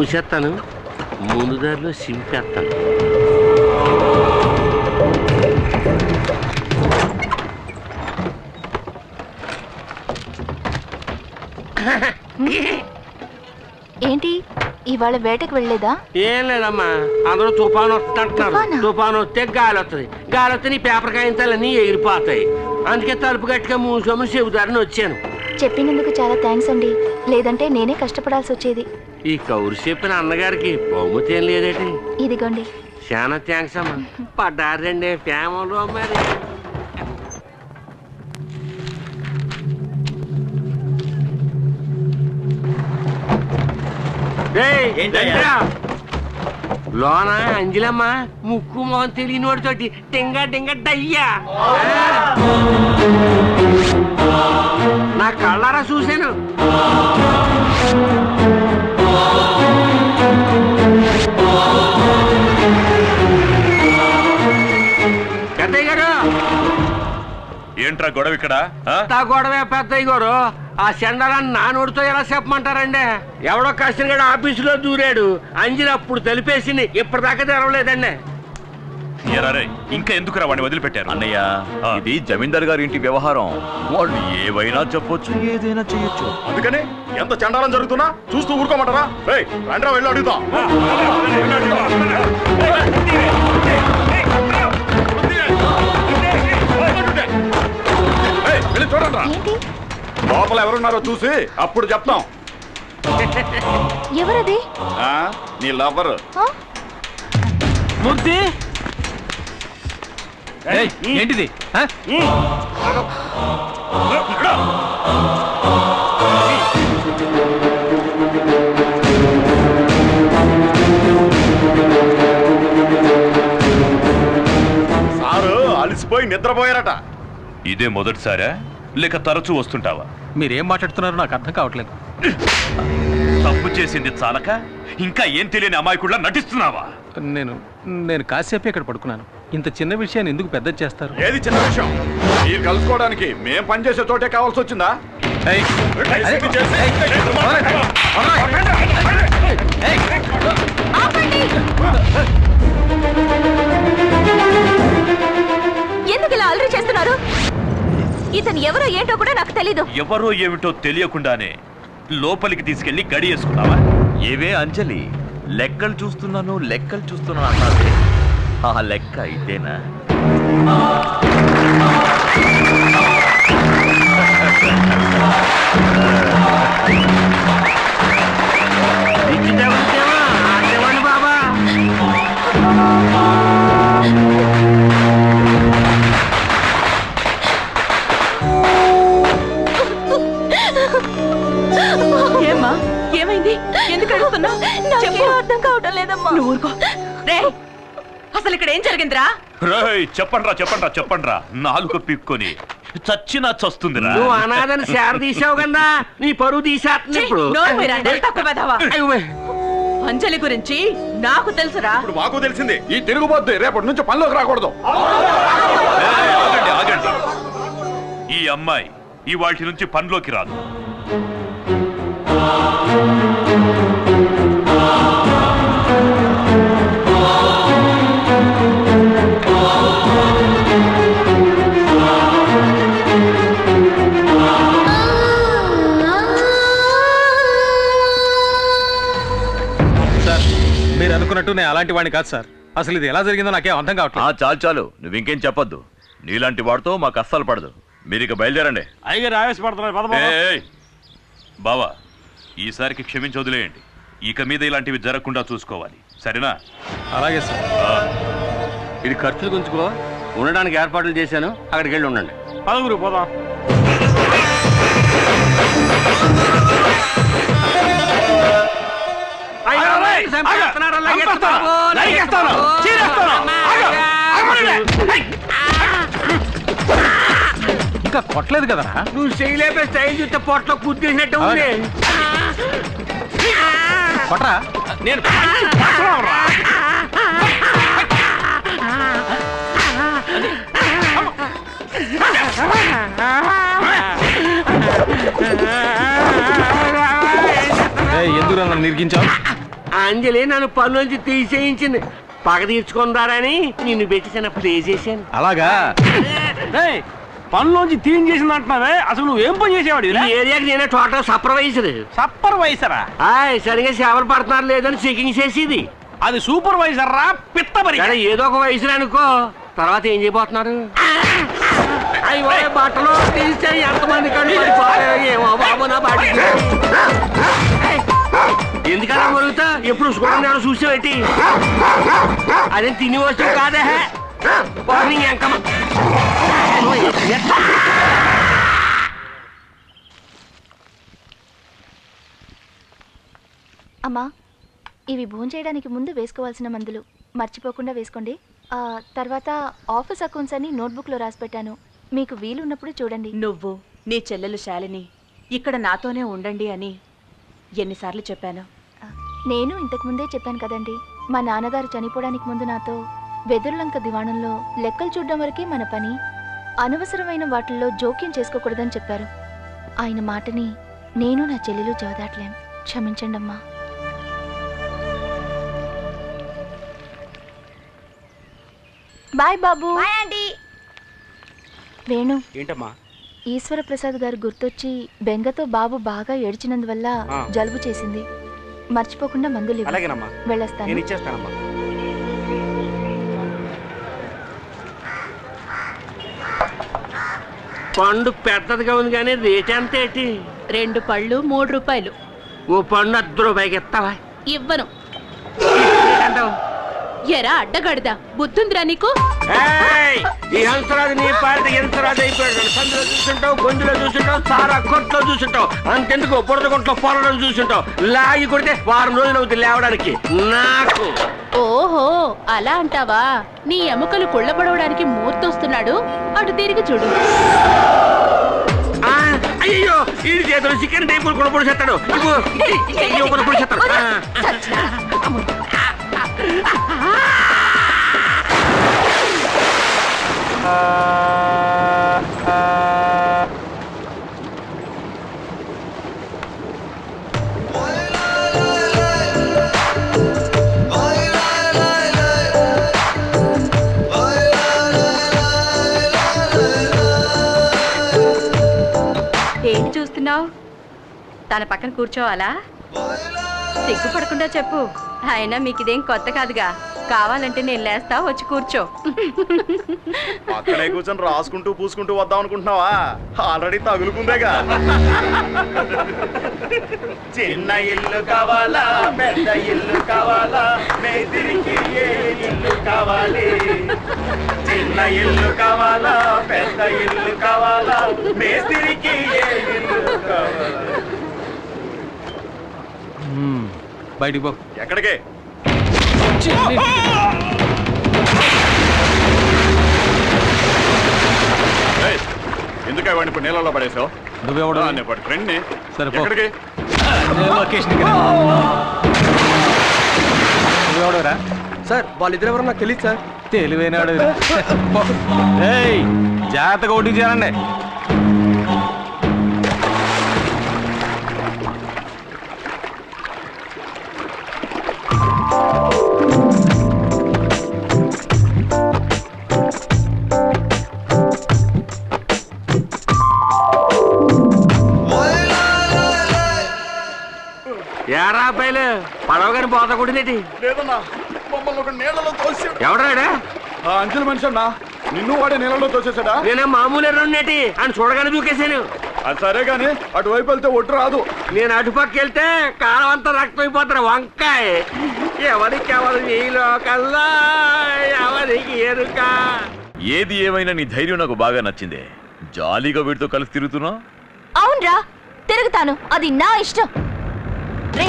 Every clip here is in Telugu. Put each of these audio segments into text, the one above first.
మూసేస్తాను, ముందు దారిలో సింపేస్తాను. ఏంటి ఇవాళ వేటకు వెళ్ళలేదా? ఏం లేదమ్మా, అందరూ తుఫాను వస్తుంటున్నారు. తుఫాను వస్తే గాలి వస్తుంది, గాలి వస్తే నీ పేపర్ కాగితాలన్నీ ఎగిరిపోతాయి. అందుకే తలుపు గట్టిగా మూసుకోమని చెబుతారని వచ్చాను. చెప్పినందుకు చాలా థ్యాంక్స్ అండి, లేదంటే నేనే కష్టపడాల్సి వచ్చేది. ఈ కౌరు చెప్పిన అన్నగారికి బహుమతి ఏం లేదేటి? ఇదిగోండి. చాలా థ్యాంక్స్ అమ్మా. పడ్డారండి ఫ్యామిలీలో మరి. లోన అంజలమ్మ ముక్కు మొహం తెలియని వాడితోటి టింగ టింగ డయ్యా నా కళ్ళారా చూశాను. పెద్దయ్య గారు, ఏంట్రా గొడవ ఇక్కడ? గొడవే పెద్దయ్య గారు. ఆ చండాలని నా నోటితో ఎలా చెప్పమంటారండి? ఎవడో కష్టంగా ఆఫీసులో దూరాడు, అంజలి అప్పుడు తెలిపేసింది, ఇప్పటిదాకా తెరవలేదండి. ఇంకా ఎందుకురా వాడిని వదిలిపెట్టారు? అన్నయ్య, ఇది జమీందార్ గారి ఇంటి వ్యవహారం. వాళ్ళు ఏవైనా చెప్పొచ్చు, ఏదైనా చేయొచ్చు. అందుకని ఎంత చండాలం జరుగుతున్నా చూస్తూ ఊరుకోమంటారా? రండ్రా వెళ్ళి అడుగుతా. చూడండి, లోపల ఎవరున్నారో చూసి అప్పుడు చెప్తాం. ఎవరది? నీ లవ్వర్ మూర్తి. ఏంటిది? సారు అలసిపోయి నిద్రపోయారట. ఇదే మొదటిసారా లేక తరచూ వస్తుంటావా? మీరేం మాట్లాడుతున్నారో నాకు అర్థం కావట్లేదు. తప్పు చేసింది చాలక ఇంకా ఏం తెలియని అమాయకుడిలా నటిస్తున్నావా? నేను కాసేపు ఇక్కడ పడుకున్నాను. ఇంత చిన్న విషయాన్ని ఎందుకు పెద్ద చేస్తారు? ఏది చిన్న విషయం? మీరు కలుసుకోవడానికి మేం పనిచేసే చోటే కావాల్సి వచ్చిందా? ఎందుకు ఇలా అల్లరి చేస్తున్నారు? ఇతను ఎవరో ఏంటో కూడా నాకు తెలీదు. ఎవరో ఏమిటో తెలియకుండానే లోపలికి తీసుకెళ్లి గడి వేసుకున్నావా? ఏవే అంజలి, లెక్కలు చూస్తున్నాను అన్నది. ఆ లెక్క ఇదేనా? బాబా, ఏమ్మా, ఏమైంది? ఎందుకు అడుగుతున్నావు? అర్థం కావటం లేదమ్మా. అసలు ఇక్కడ ఏం జరిగిందిరా? చెప్పండ్రా నాలుగు పిక్కొని చచ్చినా చస్తుందిరా. నువ్వు అనాథని శార తీసావు కదా, నీ పరువు తీసేస్తుంది ఇప్పుడు. అంజలి గురించి నాకు తెలుసురా. మాకు తెలిసింది. ఈ తిరుగుబోద్దు రేపటి నుంచి పనిలోకి రాకూడదు. ఆగండి. ఈ అమ్మాయి ఈ వాటి నుంచి పనిలోకి రాదు. మీరు అనుకున్నట్టు నేను అలాంటి వాడిని కాదు సార్. అసలు ఇది ఎలా జరిగిందో నాకేం అర్థం కావట్లేదు. చాలు నువ్వు ఇంకేం చెప్పొద్దు. నీలాంటి వాడితో మాకు అస్సలు పడదు. మీరు ఇక బయలుదేరండి. బావా, ఈసారికి క్షమించి వదిలేయండి. ఇక మీద ఇలాంటివి జరగకుండా చూసుకోవాలి, సరేనా? అలాగే సార్. ఇది ఖర్చులు గుంచుకో, ఉండడానికి ఏర్పాట్లు చేశాను, అక్కడికి వెళ్ళి ఉండండి. పదగురు పోదాం. ఇంకా కొట్టలేదు కదా. నువ్వు చేయలేపే స్టైల్ చూస్తే పొట్టలో కుద్దేసినట్టు ఉంది. కొట్రా. నేను ఎందుకు నన్ను నిరికించావు? అంజలి నన్ను పనులోంచి తీసేయించింది. పగ తీర్చుకుందారని నిన్ను పెట్టి చిన్న ప్లే చేశాను. అలాగా? పనులోంచి తీన్ చేసింది అంటున్నావే, అసలు నువ్వేం పని చేసేవాడు? ఈ ఏరియాకి నేనే టోటల్ సూపర్వైజర్. సూపర్వైజరా? సరిగా సేవలు పడుతున్నారు లేదని చెకింగ్ చేసేది. అది సూపర్వైజర్ రా పిత్తబరి. ఏదో ఒక వయసులో అనుకో. తర్వాత ఏం చేయబోతున్నారు? అయ్యో బట్టలు తీస్తే ఎంతమంది కళ్ళు పడిపోయాయో ఏమో బాబు నా బాడీ. ఎందుకలా మరుగుతా? ఎప్పుడు చూడండి చూసేవేటి? అదే తిని వస్తువు కాదే. ఎంకమ్మ అమ్మా, ఇవి భోంచేయడానికి ముందు వేసుకోవాల్సిన మందులు మర్చిపోకుండా వేసుకోండి. తర్వాత ఆఫీస్ అకౌంట్స్ అని నోట్బుక్లో రాసి పెట్టాను, మీకు వీలు ఉన్నప్పుడు చూడండి. నువ్వు నీ చెల్లెలు శాలిని ఇక్కడ నాతోనే ఉండండి అని ఎన్నిసార్లు చెప్పాను? నేను ఇంతకు ముందే చెప్పాను కదండి, మా నాన్నగారు చనిపోవడానికి ముందు నాతో వెదురులంక దివాణంలో లెక్కలు చూడడం వరకే మన పని, అనవసరమైన వాటిల్లో జోక్యం చేసుకోకూడదని చెప్పారు. ఆయన మాటని నేను నా చెల్లెలు జవదాట్లేం. క్షమించండి అమ్మా. బాయ్ బాబు. వేణు, ఏంటమ్మా? ఈశ్వర ప్రసాద్ గారు గుర్తొచ్చి బెంగతో బాబు బాగా ఏడ్చినందువల్ల జలుబు చేసింది. మర్చిపోకుండా మందులు ఇవ్వు. అలాగేనమ్మా, వెళ్ళొస్తాను. నేను ఇచ్చేస్తానమ్మా. పండు పెద్దదిగా ఉంది కానీ రేట్ ఎంత ఏంటి? 2 పళ్ళు 3 రూపాయలు. ఓ పండు 10 రూపాయకి ఇస్తావా? ఇవ్వను. అంటావు ఎరా అడ్డగడదా, బుద్ధుందిరా నీకు? ఈ హంసరాజు నీ పార్టీ హంసరాజు అయిపోయాడు. సందులో చూసుంటావు, గొంతులో చూసుంటావు, సారా కొట్లో చూసుంటావు, అంతెందుకు బురద కొట్లో పొలడం చూసుంటావు. లాగి కొడితే వారం రోజులు అవుతుంది లేవడానికి. నాకు ఓహో అలా అంటావా? నీ ఎముకలు కుళ్ళబడవడానికి మూర్తొస్తున్నాడు, అటు తిరిగి చూడు. అయ్యో ఈ చేతులు చికెన్ టైపులు కూడా పొడిచేస్తాడు. పొడిచేస్తాడు. ఏంటి చూస్తున్నావు? తన పక్కన కూర్చోవాలా? సిగ్గుపడకుండా చెప్పు. అయినా మీకు ఇదేం కొత్త కాదుగా. కావాలంటే నేను లేస్తా, వచ్చి కూర్చో. అక్కడే కూర్చొని రాసుకుంటూ పూసుకుంటూ వద్దాం అనుకుంటున్నావా? ఆల్రెడీ తగులుకుందేగా. చిన్న ఇల్లు కావాలా, పెద్ద ఇల్లు కావాలా, మేదిరికి ఏ ఇల్లు కావాలి? చిన్న ఇల్లు కావాలా, పెద్ద ఇల్లు కావాలా, మేస్తిరికి ఏ ఇల్లు కావాలా? బయటికి పో. ఎక్కడికి? ఎందుకు వాడిని ఇప్పుడు నీళ్ళలో పడేసావు? నువ్వెవడు? ఫ్రెండ్ని. సరే పో. ఎక్కడికి? నువ్వెవడరా? సార్ వాళ్ళిద్దరు ఎవరో నాకు తెలియదు సార్. తెలివైనాడు. జాగ్రత్తగా ఓటింగ్ చేయాలండి. ఏరాపాయలు పడవ గారి పోత కొట్టిందేటి? లేదన్నా, మమ్మల్ని ఒక నీళ్ళలో తోసాడు. ఎవడాడా? అంచెల మనిషి అన్నా, నిన్ను వాడే నీళ్ళలో తోసేసాడా? నేనే మామూలు ఎర్రనేటి అని చూడగానే దూకేశాను. అది సరే గాని అటువైపు వెళ్తే ఒట్టు రాదు. నేను అటుపక్క వెళ్తే కాలం అంతా రక్తం అయిపోతారు. వంకాయ ఎవరికెవరు ఈ లోకల్లా ఎవరికి ఎరుక. ఏది ఏమైనా నీ ధైర్యం నాకు బాగా నచ్చింది. జాలీగా వీడితో కలిసి తిరుగుతున్నా. అవునరా, తిరుగుతాను, అది నా ఇష్టం. రే,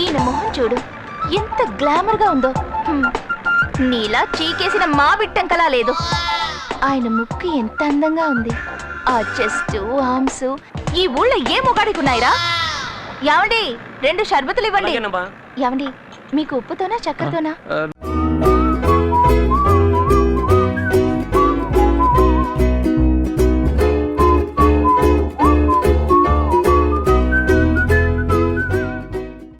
ఈయన మొహం చూడు, ఎంత గ్లామర్ గా ఉందో. నీలా చీకేసిన మా బిట్టంకలా లేదు. ఆయన ముక్కు ఎంత అందంగా ఉంది. ఆ చెస్ట్, ఆర్మ్స్ ఈ ఊళ్ళో ఏ మొగాడికి ఉన్నాయిరా? యావండి, 2 షర్బతులు ఇవ్వండి. యావండి, మీకు ఉప్పుతోనా చక్కెరతోనా?